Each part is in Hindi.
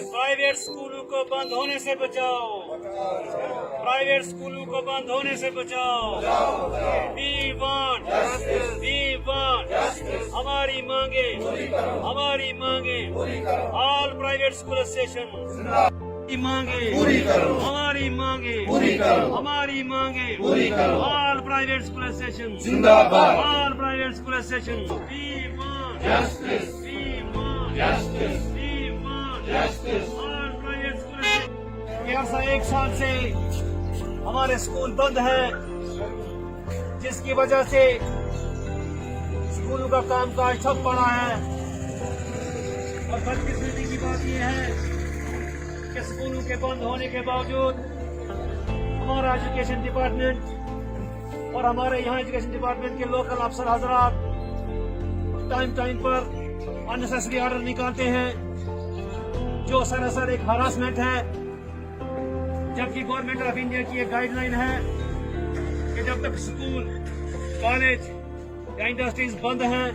प्राइवेट स्कूलों को बंद होने से बचाओ, प्राइवेट स्कूलों को बंद होने से बचाओ। वी वांट हमारी मांगे, हमारी मांगे। ऑल प्राइवेट स्कूल एसोसिएशन मांगे पूरी करो, हमारी मांगे पूरी करो, हमारी मांगे पूरी करो। ऑल प्राइवेट स्कूल एसोसिएशन जिंदाबाद, all private school association. We want justice, we want justice, we want justice. All private school ऐसा 1 साल से हमारे स्कूल बंद है, जिसकी वजह से स्कूलों का कामकाज ठप पड़ा है। और बदकिस्मती की बात यह है कि स्कूलों के बंद होने के बावजूद हमारा एजुकेशन डिपार्टमेंट और हमारे यहाँ एजुकेशन डिपार्टमेंट के लोकल अफसर हजरात टाइम पर अननेसेसरी ऑर्डर निकालते हैं, जो सरासर एक हरासमेंट है। जबकि गवर्नमेंट ऑफ इंडिया की एक गाइडलाइन है कि जब तक स्कूल, कॉलेज या इंडस्ट्रीज बंद हैं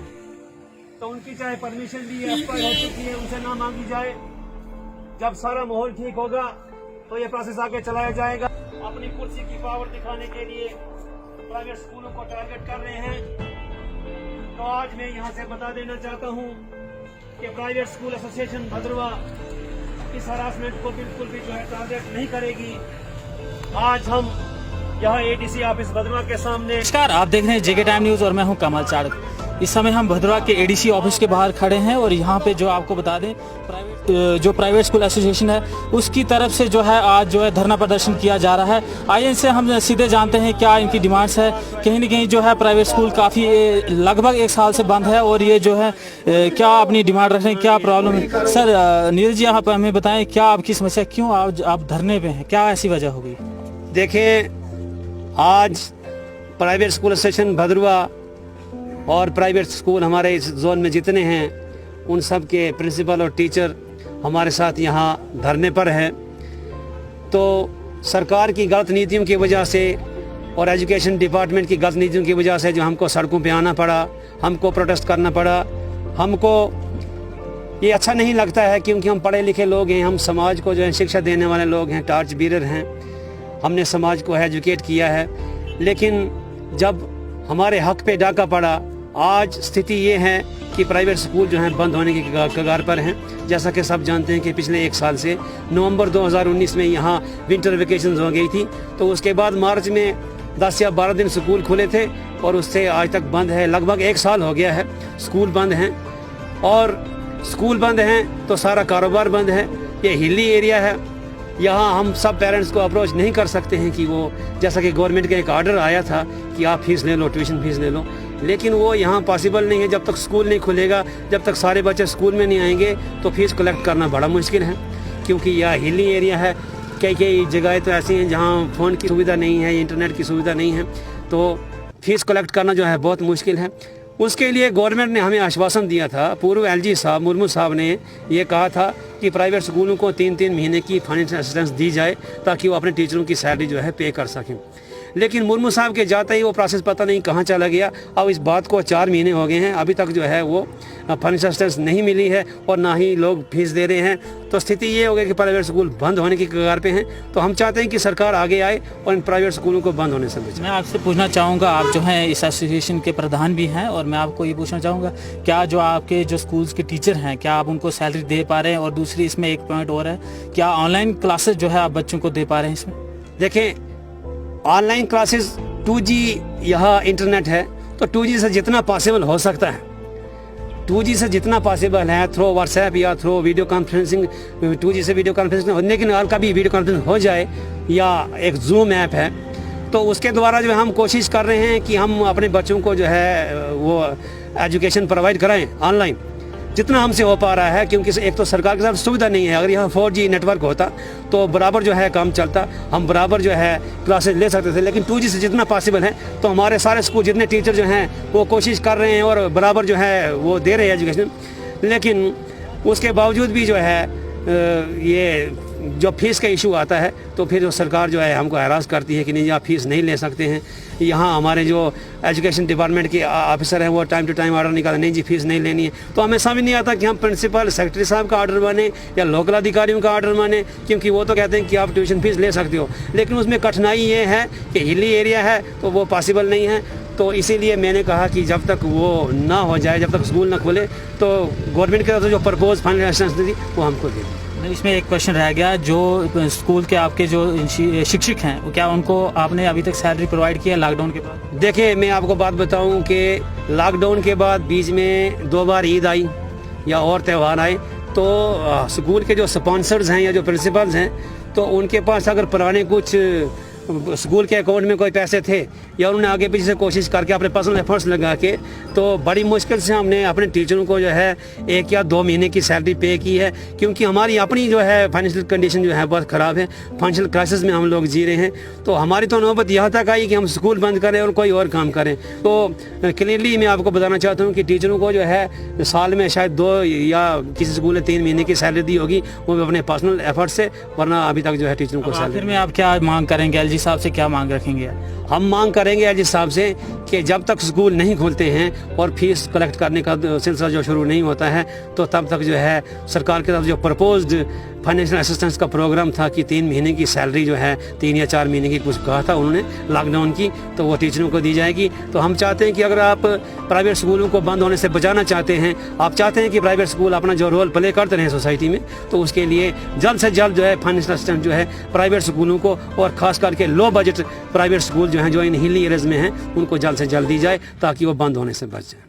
तो उनकी चाहे परमिशन भी एक्सपायर हो चुकी है उनसे ना मांगी जाए। जब सारा माहौल ठीक होगा तो ये प्रोसेस आगे चलाया जाएगा। अपनी कुर्सी की पावर दिखाने के लिए प्राइवेट स्कूलों को टारगेट कर रहे हैं। तो आज मैं यहाँ से बता देना चाहता हूँ कि प्राइवेट स्कूल एसोसिएशन भद्रवा इस हरासमेंट को बिल्कुल भी जो है टारगेट नहीं करेगी। आज हम यहाँ एडीसी ऑफिस भद्रवा के सामने। नमस्कार, आप देख रहे हैं जेके टाइम न्यूज और मैं हूँ कमल चाड़क। इस समय हम भद्रवा के एडीसी ऑफिस के बाहर खड़े हैं और यहाँ पे जो आपको बता दें प्राइवेट स्कूल एसोसिएशन है उसकी तरफ से जो है आज जो है धरना प्रदर्शन किया जा रहा है। आइए इनसे हम सीधे जानते हैं क्या इनकी डिमांड्स है। कहीं ना कहीं जो है प्राइवेट स्कूल काफ़ी लगभग 1 साल से बंद है और ये जो है क्या अपनी डिमांड रख रहे हैं, क्या प्रॉब्लम है। सर नीरज जी, आप हमें बताएं क्या आपकी समस्या, क्यों आप धरने पे हैं, क्या ऐसी वजह होगी? देखिए, आज प्राइवेट स्कूल एसोसिएशन भद्रवा और प्राइवेट स्कूल हमारे इस जोन में जितने हैं उन सब के प्रिंसिपल और टीचर हमारे साथ यहाँ धरने पर हैं। तो सरकार की गलत नीतियों की वजह से और एजुकेशन डिपार्टमेंट की गलत नीतियों की वजह से जो हमको सड़कों पे आना पड़ा, हमको प्रोटेस्ट करना पड़ा। हमको ये अच्छा नहीं लगता है क्योंकि हम पढ़े लिखे लोग हैं, हम समाज को जो है शिक्षा देने वाले लोग हैं, टार्च बीरर हैं, हमने समाज को एजुकेट किया है। लेकिन जब हमारे हक पे डाका पड़ा, आज स्थिति ये है कि प्राइवेट स्कूल जो हैं बंद होने की कगार पर हैं। जैसा कि सब जानते हैं कि पिछले 1 साल से नवंबर 2019 में यहाँ विंटर वेकेशन हो गई थी, तो उसके बाद मार्च में 10 या 12 दिन स्कूल खुले थे और उससे आज तक बंद है। लगभग 1 साल हो गया है स्कूल बंद हैं। और स्कूल बंद हैं तो सारा कारोबार बंद है। ये हिली एरिया है, यहाँ हम सब पेरेंट्स को अप्रोच नहीं कर सकते हैं कि वो, जैसा कि गवर्नमेंट का एक ऑर्डर आया था कि आप फीस ले लो, ट्यूशन फीस ले लो, लेकिन वो यहाँ पॉसिबल नहीं है। जब तक स्कूल नहीं खुलेगा, जब तक सारे बच्चे स्कूल में नहीं आएंगे तो फीस कलेक्ट करना बड़ा मुश्किल है, क्योंकि यह हिली एरिया है। कई जगहें तो ऐसी हैं जहाँ फ़ोन की सुविधा नहीं है, इंटरनेट की सुविधा नहीं है, तो फीस कलेक्ट करना जो है बहुत मुश्किल है। उसके लिए गवर्नमेंट ने हमें आश्वासन दिया था, पूर्व एलजी साहब, मुर्मू साहब ने ये कहा था कि प्राइवेट स्कूलों को 3-3 महीने की फाइनेंशियल असिस्टेंस दी जाए ताकि वो अपने टीचरों की सैलरी जो है पे कर सकें। लेकिन मुर्मू साहब के जाते ही वो प्रोसेस पता नहीं कहाँ चला गया। अब इस बात को 4 महीने हो गए हैं, अभी तक जो है वो फाइनेंशियल असिस्टेंस नहीं मिली है और ना ही लोग फीस दे रहे हैं। तो स्थिति ये हो गई कि प्राइवेट स्कूल बंद होने की कगार पे हैं। तो हम चाहते हैं कि सरकार आगे आए और इन प्राइवेट स्कूलों को बंद होने से बचाए। मैं आपसे पूछना चाहूँगा, आप जो हैं इस एसोसिएशन के प्रधान भी हैं, और मैं आपको ये पूछना चाहूँगा क्या जो आपके जो स्कूल्स के टीचर हैं क्या आप उनको सैलरी दे पा रहे हैं? और दूसरी इसमें एक पॉइंट और है, क्या ऑनलाइन क्लासेस जो है आप बच्चों को दे पा रहे हैं इसमें? देखें, ऑनलाइन क्लासेस 2G यहाँ इंटरनेट है, तो 2G से जितना पॉसिबल हो सकता है, 2G से जितना पॉसिबल है, थ्रू व्हाट्सएप या थ्रू वीडियो कॉन्फ्रेंसिंग, 2G से वीडियो कॉन्फ्रेंसिंग हो, लेकिन अगर कभी वीडियो कॉन्फ्रेंसिंग हो जाए या एक जूम ऐप है तो उसके द्वारा जो है हम कोशिश कर रहे हैं कि हम अपने बच्चों को जो है वो एजुकेशन प्रोवाइड कराएं ऑनलाइन जितना हमसे हो पा रहा है। क्योंकि एक तो सरकार के साथ सुविधा नहीं है, अगर यहाँ 4G नेटवर्क होता तो बराबर जो है काम चलता, हम बराबर जो है क्लासेस ले सकते थे। लेकिन 2G से जितना पॉसिबल है तो हमारे सारे स्कूल जितने टीचर जो हैं वो कोशिश कर रहे हैं और बराबर जो है वो दे रहे हैं एजुकेशन। लेकिन उसके बावजूद भी जो है ये जब फीस का इशू आता है तो फिर जो सरकार जो है हमको हरास करती है कि नहीं आप फीस नहीं ले सकते हैं। यहाँ हमारे जो एजुकेशन डिपार्टमेंट के ऑफिसर हैं वो टाइम टू टाइम ऑर्डर निकालते नहीं जी फीस नहीं लेनी है। तो हमें समझ नहीं आता कि हम प्रिंसिपल सेक्रेटरी साहब का ऑर्डर माने या लोकल अधिकारियों का ऑर्डर माने, क्योंकि वो तो कहते हैं कि आप ट्यूशन फीस ले सकते हो, लेकिन उसमें कठिनाई ये है कि हिली एरिया है तो वो पॉसिबल नहीं है। तो इसीलिए मैंने कहा कि जब तक वो ना हो जाए, जब तक स्कूल ना खुले, तो गवर्नमेंट की तरफ से जो प्रपोज फाइनल असिस्टेंस थी वो हमको दें। इसमें एक क्वेश्चन रह गया, जो स्कूल के आपके जो शिक्षक हैं वो क्या उनको आपने अभी तक सैलरी प्रोवाइड किया लॉकडाउन के बाद? देखिए मैं आपको बात बताऊं कि लॉकडाउन के बाद बीच में 2 बार ईद आई या और त्यौहार आए, तो स्कूल के जो स्पॉन्सर्स हैं या जो प्रिंसिपल्स हैं तो उनके पास अगर पुराने कुछ स्कूल के अकाउंट में कोई पैसे थे या उन्होंने आगे पीछे से कोशिश करके अपने पर्सनल एफर्ट्स लगा के, तो बड़ी मुश्किल से हमने अपने टीचरों को जो है 1 या 2 महीने की सैलरी पे की है, क्योंकि हमारी अपनी जो है फाइनेंशियल कंडीशन जो है बहुत ख़राब है, फाइनेंशियल क्राइसिस में हम लोग जी रहे हैं। तो हमारी तो नौबत यहाँ तक आई कि हम स्कूल बंद करें और कोई और काम करें। तो क्लियरली मैं आपको बताना चाहता हूँ कि टीचरों को जो है साल में शायद 2 या किसी स्कूल ने 3 महीने की सैलरी दी होगी, वो अपने पर्सनल एफर्ट से, वरना अभी तक जो है टीचरों को आखिर में आप क्या मांग करेंगे? एलजी साहब से क्या मांग रखेंगे? हम मांग करेंगे एलजी साहब से कि जब तक स्कूल नहीं खुलते हैं और फीस कलेक्ट करने का सिलसिला जो शुरू नहीं होता है, तो तब तक जो है सरकार की तरफ जो प्रपोज्ड फाइनेंशियल असिस्टेंस का प्रोग्राम था कि 3 महीने की सैलरी जो है 3 या 4 महीने की कुछ कहा था उन्होंने लॉकडाउन की, तो वो टीचरों को दी जाएगी। तो हम चाहते हैं कि अगर आप प्राइवेट स्कूलों को बंद होने से बचाना चाहते हैं, आप चाहते हैं कि प्राइवेट स्कूल अपना जो रोल प्ले करते रहें सोसाइटी में, तो उसके लिए जल्द से जल्द जो है फाइनेंशियल असिस्टेंस जो है प्राइवेट स्कूलों को, और खास करके लो बजट प्राइवेट स्कूल जो हैं जो इन हिली एरियाज में हैं, उनको जल्द से जल्द दी जाए ताकि वो बंद होने से बच जाए।